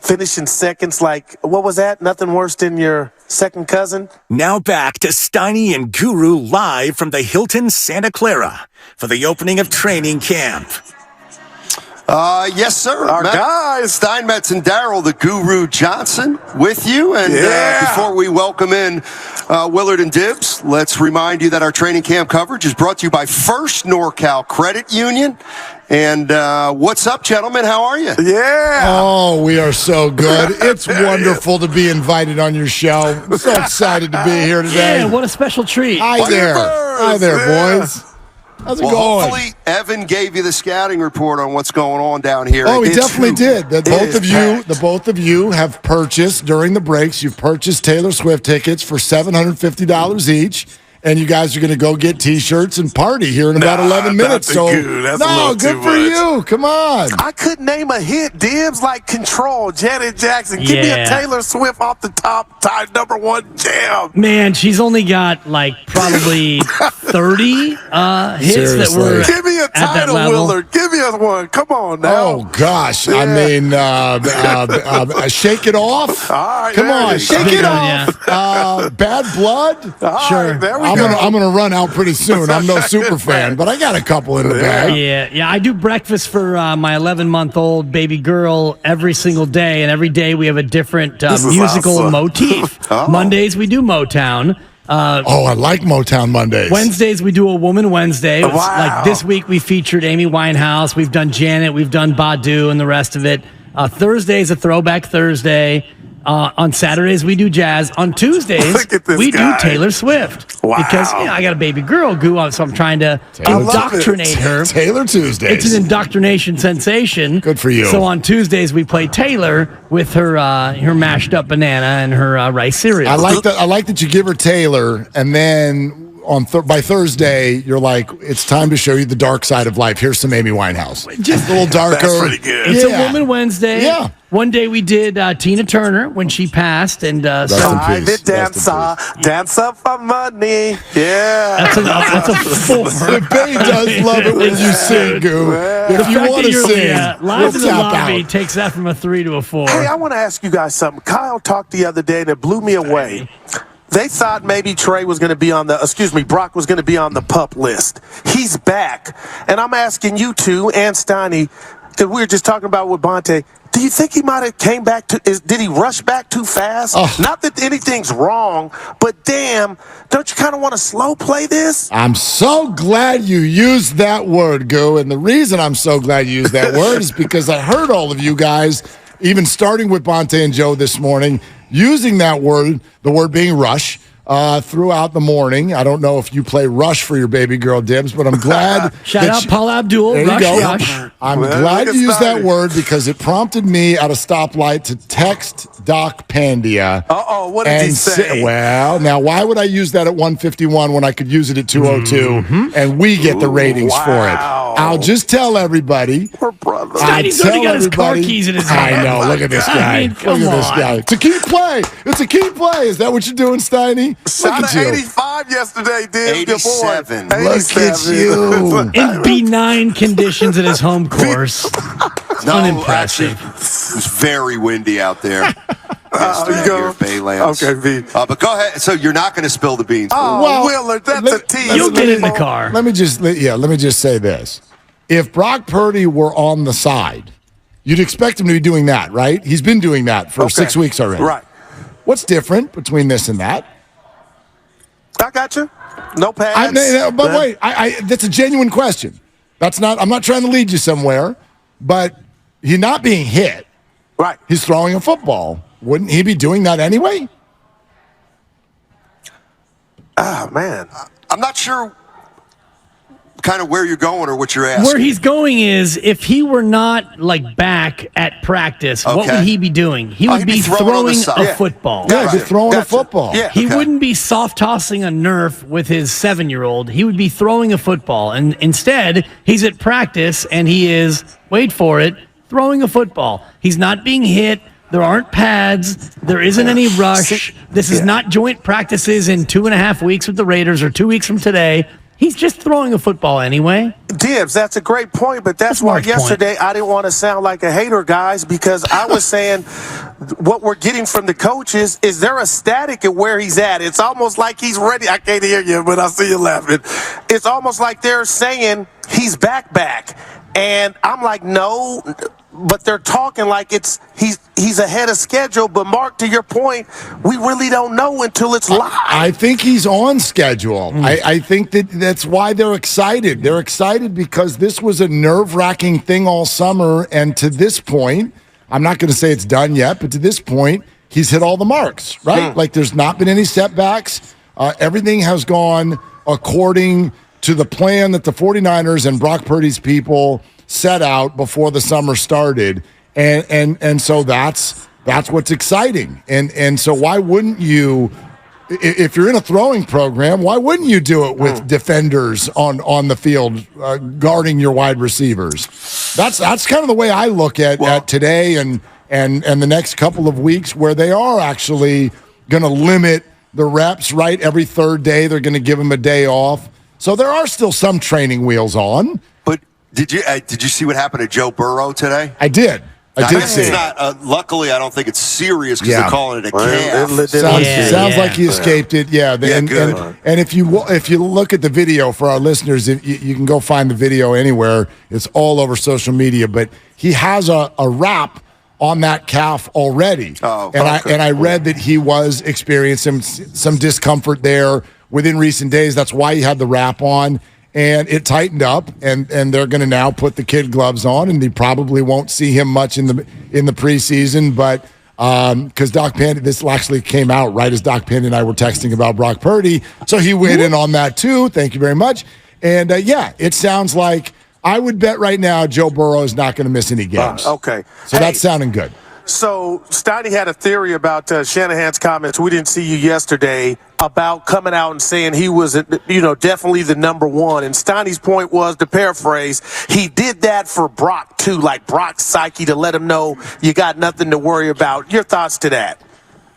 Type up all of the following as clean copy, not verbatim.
finishing seconds like, what was that? Nothing worse than your second cousin? Now back to Steiny and Guru live from the Hilton Santa Clara for the opening of training camp. Yes, sir. Our guys. Steinmetz and Darryl, the Guru Johnson, with you. And before we welcome in Willard and Dibs, let's remind you that our training camp coverage is brought to you by First NorCal Credit Union. And what's up, gentlemen? How are you? Yeah. Oh, we are so good. It's wonderful to be invited on your show. I'm so excited to be here today. Yeah, what a special treat. Hi there, boys. How's it going? Hopefully Evan gave you the scouting report on what's going on down here. Oh, he definitely did. The both of you have purchased during the breaks. You've purchased Taylor Swift tickets for $750 each. And you guys are going to go get T-shirts and party here in about 11 minutes. That's good for you. Come on. I couldn't name a hit, Dibs, like Control, Janet Jackson. Give me a Taylor Swift off the top, tied #1 jam. Man, she's only got like probably 30 hits that were Give me a title, Willard. Give me one. Come on now. Oh, gosh. Yeah. I mean, Shake It Off. All right, come on. Shake It Off. Bad Blood. Sure. Right, there we go. I'm gonna run out pretty soon. I'm no super fan, but I got a couple in the bag. Yeah. I do breakfast for my 11-month-old baby girl every single day, and every day we have a different musical motif. Mondays we do Motown. I like Motown Mondays. Wednesdays we do a Woman Wednesday. Wow. Like this week we featured Amy Winehouse. We've done Janet. We've done Badu and the rest of it. Thursday's a Throwback Thursday. On Saturdays, we do jazz. On Tuesdays, we do Taylor Swift. Wow. Because I got a baby girl, so I'm trying to indoctrinate her. Taylor Tuesdays. It's an indoctrination sensation. Good for you. So on Tuesdays, we play Taylor with her mashed up banana and her rice cereal. I like that you give her Taylor, and then by Thursday, you're like, it's time to show you the dark side of life. Here's some Amy Winehouse. Just a little darker. That's pretty good. It's a Woman Wednesday. Yeah. One day we did Tina Turner when she passed, and Dance up for money. Yeah. that's a four. The Bay does love it when you sing, Goo. If you want to sing, live in the lobby out. takes that from a 3 to a 4. Hey, I want to ask you guys something. Kyle talked the other day, and it blew me away. They thought maybe Brock was going to be on the PUP list. He's back. And I'm asking you two and Steiny, because we were just talking about with Bonte, do you think he might have came back did he rush back too fast? Not that anything's wrong, but damn, don't you kind of want to slow play this? I'm so glad you used that word, Goo. And the reason I'm so glad you used that word is because I heard all of you guys, even starting with Bonte and Joe this morning, using that word, the word being rush, throughout the morning. I don't know if you play Rush for your baby girl, Dibs, but I'm glad. Shout out Paul Abdul. There Rush, you go. Rush. I'm glad you used that word because it prompted me at a stoplight to text Doc Pandia. What did he say? Well, now why would I use that at 151 when I could use it at 202 and we get the ratings for it? I'll just tell everybody. We're brothers. Steiny's already got his car keys in his hand. I know. Look at this guy. I mean, come look at this guy. It's a key play. It's a key play. Is that what you're doing, Steiny? Shot at 85 yesterday, Dibs. 87. Look at you. In benign conditions at his home course. Unimpressive. Actually, it was very windy out there. Yesterday here at Baylands. Okay, V. But go ahead. So you're not going to spill the beans. Willard, that's a tease. You'll get in the car. Let me just say this. If Brock Purdy were on the side, you'd expect him to be doing that, right? He's been doing that for 6 weeks already. Right. What's different between this and that? I got you. No pads. Wait, that's a genuine question. I'm not trying to lead you somewhere, but he's not being hit. Right. He's throwing a football. Wouldn't he be doing that anyway? Oh, man. I'm not sure kind of where you're going or what you're asking. Where he's going is if he were not back at practice, what would he be doing? He would be throwing a football. Yeah, he'd be throwing a football. Yeah. He wouldn't be soft tossing a Nerf with his 7-year-old. He would be throwing a football. And instead, he's at practice and he is, wait for it, throwing a football. He's not being hit. There aren't pads. There isn't any rush. This is not joint practices in 2.5 weeks with the Raiders or 2 weeks from today. He's just throwing a football anyway. Dibs, that's a great point, but that's why Mark's yesterday I didn't want to sound like a hater, guys, because I was saying what we're getting from the coaches is there a static at where he's at. It's almost like he's ready. I can't hear you, but I see you laughing. It's almost like they're saying he's back. And I'm like, no, but they're talking like he's ahead of schedule. But Mark, to your point, we really don't know until it's live. I think he's on schedule. I think that's why they're excited. They're excited because this was a nerve-wracking thing all summer, and to this point, I'm not going to say it's done yet, but to this point, he's hit all the marks, right? Like there's not been any setbacks. Everything has gone according to the plan that the 49ers and Brock Purdy's people set out before the summer started. And so that's what's exciting. And so why wouldn't you, if you're in a throwing program, why wouldn't you do it with defenders on the field guarding your wide receivers? That's kind of the way I look at today and the next couple of weeks, where they are actually going to limit the reps, right? Every third day, they're going to give them a day off. So there are still some training wheels on. But did you see what happened to Joe Burrow today? I did. I did see it's it. not. Luckily, I don't think it's serious because they're calling it a calf. Sounds like he escaped it. Yeah. And if you look at the video for our listeners, you can go find the video anywhere. It's all over social media. But he has a wrap on that calf already. And I read that he was experiencing some discomfort there within recent days. That's why he had the wrap on, and it tightened up, and they're going to now put the kid gloves on, and they probably won't see him much in the preseason, but because Doc Pandy, this actually came out right as Doc Pandy and I were texting about Brock Purdy, so he weighed in on that too. Thank you very much. And it sounds like I would bet right now Joe Burrow is not going to miss any games. Okay. So that's sounding good. So Steiny had a theory about Shanahan's comments. We didn't see you yesterday about coming out and saying he was, definitely the number one. And Steiny's point was, to paraphrase, he did that for Brock too, like Brock's psyche, to let him know you got nothing to worry about. Your thoughts to that?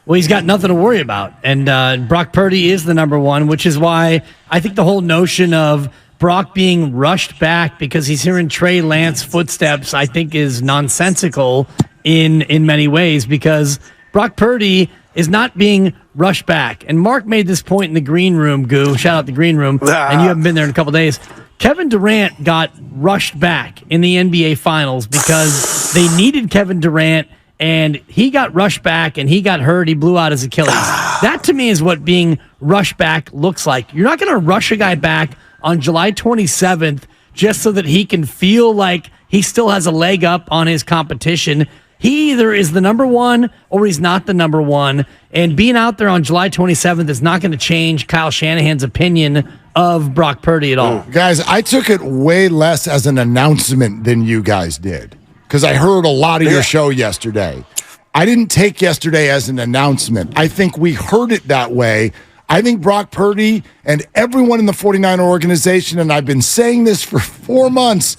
Well, he's got nothing to worry about. And Brock Purdy is the number one, which is why I think the whole notion of Brock being rushed back because he's hearing Trey Lance footsteps, I think is nonsensical in many ways, because Brock Purdy is not being rushed back. And Mark made this point in the green room, Goo. Shout out the green room. And you haven't been there in a couple days. Kevin Durant got rushed back in the NBA Finals because they needed Kevin Durant, and he got rushed back and he got hurt. He blew out his Achilles. That to me is what being rushed back looks like. You're not going to rush a guy back on July 27th just so that he can feel like he still has a leg up on his competition. He either is the number one or he's not the number one. And being out there on July 27th is not going to change Kyle Shanahan's opinion of Brock Purdy at all. Guys, I took it way less as an announcement than you guys did, because I heard a lot of your show yesterday. I didn't take yesterday as an announcement. I think we heard it that way. I think Brock Purdy and everyone in the 49er organization, and I've been saying this for 4 months,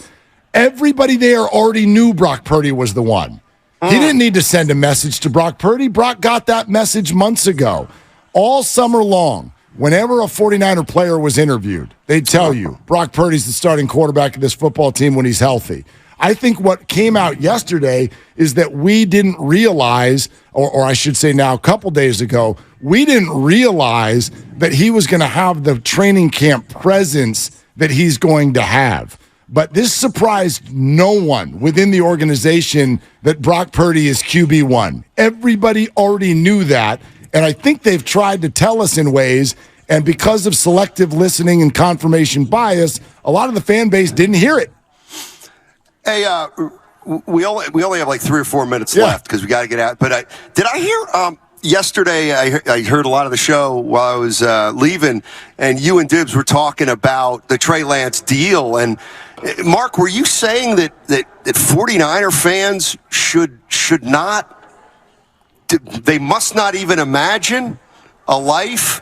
everybody there already knew Brock Purdy was the one. He didn't need to send a message to Brock Purdy. Brock got that message months ago. All summer long, whenever a 49er player was interviewed, they'd tell you, Brock Purdy's the starting quarterback of this football team when he's healthy. I think what came out yesterday is that we didn't realize, or I should say now a couple days ago, we didn't realize that he was going to have the training camp presence that he's going to have. But this surprised no one within the organization that Brock Purdy is QB1. Everybody already knew that, and I think they've tried to tell us in ways, and because of selective listening and confirmation bias, a lot of the fan base didn't hear it. Hey, we only have like 3 or 4 minutes left because we got to get out. But did I hear yesterday? I heard a lot of the show while I was leaving, and you and Dibs were talking about the Trey Lance deal. And Mark, were you saying that 49er fans should not? They must not even imagine a life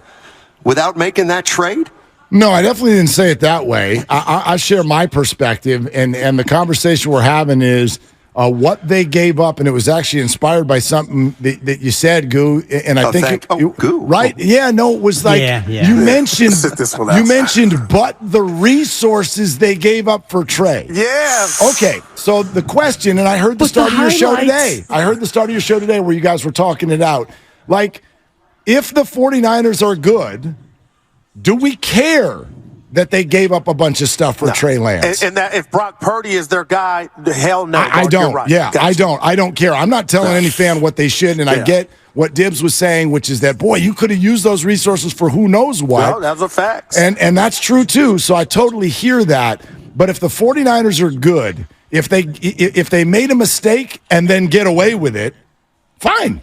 without making that trade? No, I definitely didn't say it that way. I share my perspective, and the conversation we're having is what they gave up, and it was actually inspired by something that you said, Goo. And I think Goo, right? Yeah, no, it was like you mentioned. You mentioned, but the resources they gave up for Trey. Yeah. Okay, so the question, and I heard the start of your show today. I heard the start of your show today where you guys were talking it out. Like, if the 49ers are good, do we care that they gave up a bunch of stuff for Trey Lance? And that if Brock Purdy is their guy, hell no. I don't. Right. Yeah, Gotcha. I don't care. I'm not telling any fan what they should, and I get what Dibs was saying, which is that, boy, you could have used those resources for who knows what. No, that's a fact. And that's true, too, so I totally hear that. But if the 49ers are good, if they made a mistake and then get away with it, fine.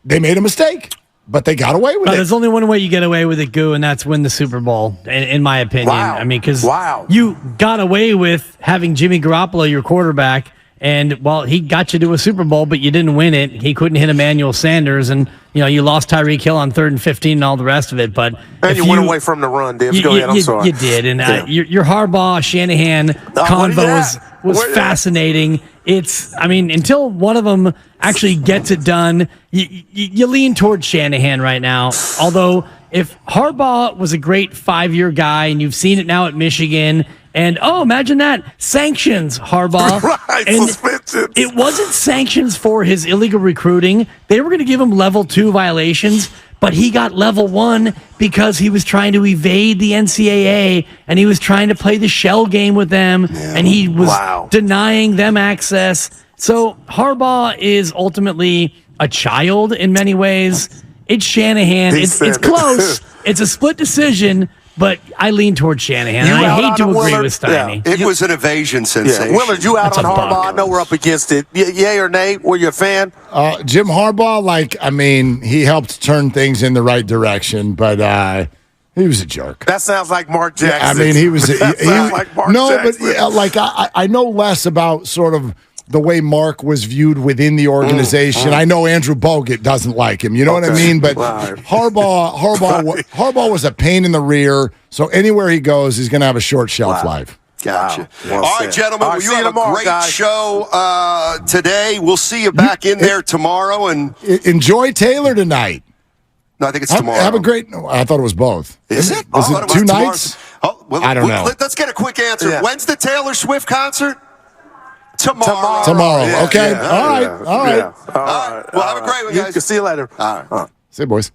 They made a mistake. But they got away with it. There's only one way you get away with it, Goo, and that's win the Super Bowl, in my opinion. Wow. I mean, because wow. you got away with having Jimmy Garoppolo your quarterback, and, well, he got you to a Super Bowl, but you didn't win it. He couldn't hit Emmanuel Sanders, and, you lost Tyreek Hill on 3rd and 15 and all the rest of it. But and you went away from the run, Dibs. Go ahead, I'm sorry. You did, and your Harbaugh-Shanahan convo was fascinating. Until one of them actually gets it done, you lean towards Shanahan right now. Although, if Harbaugh was a great 5-year guy, and you've seen it now at Michigan, and, imagine that, sanctions, Harbaugh. Right, and suspensions. It wasn't sanctions for his illegal recruiting. They were going to give him level 2 violations, but he got level 1 because he was trying to evade the NCAA, and he was trying to play the shell game with them, and he was denying them access. So Harbaugh is ultimately a child in many ways. It's Shanahan. It's close. It's a split decision, but I lean towards Shanahan. I hate to agree with Steiny. It was an evasion sensation. Willard, you out on Harbaugh? I know we're up against it. Yay or nay? Were you a fan? Jim Harbaugh, he helped turn things in the right direction, but he was a jerk. That sounds like Mark Jackson. He was. Like Mark Jackson. But I know less about sort of the way Mark was viewed within the organization. I know Andrew Bogut doesn't like him. You know what I mean? But Harbaugh was a pain in the rear. So anywhere he goes, he's going to have a short shelf life. Gotcha. Well all right, gentlemen. All right, you have a great show today. We'll see you back in there tomorrow. And enjoy Taylor tonight. No, I think it's tomorrow. Have a great. I thought it was both. Is it? Was it 2 nights? I don't know. Let's get a quick answer. Yeah. When's the Taylor Swift concert? Tomorrow. Okay. Yeah. All right. All right. Well, have a great one, guys. See you later. All right. See you, boys.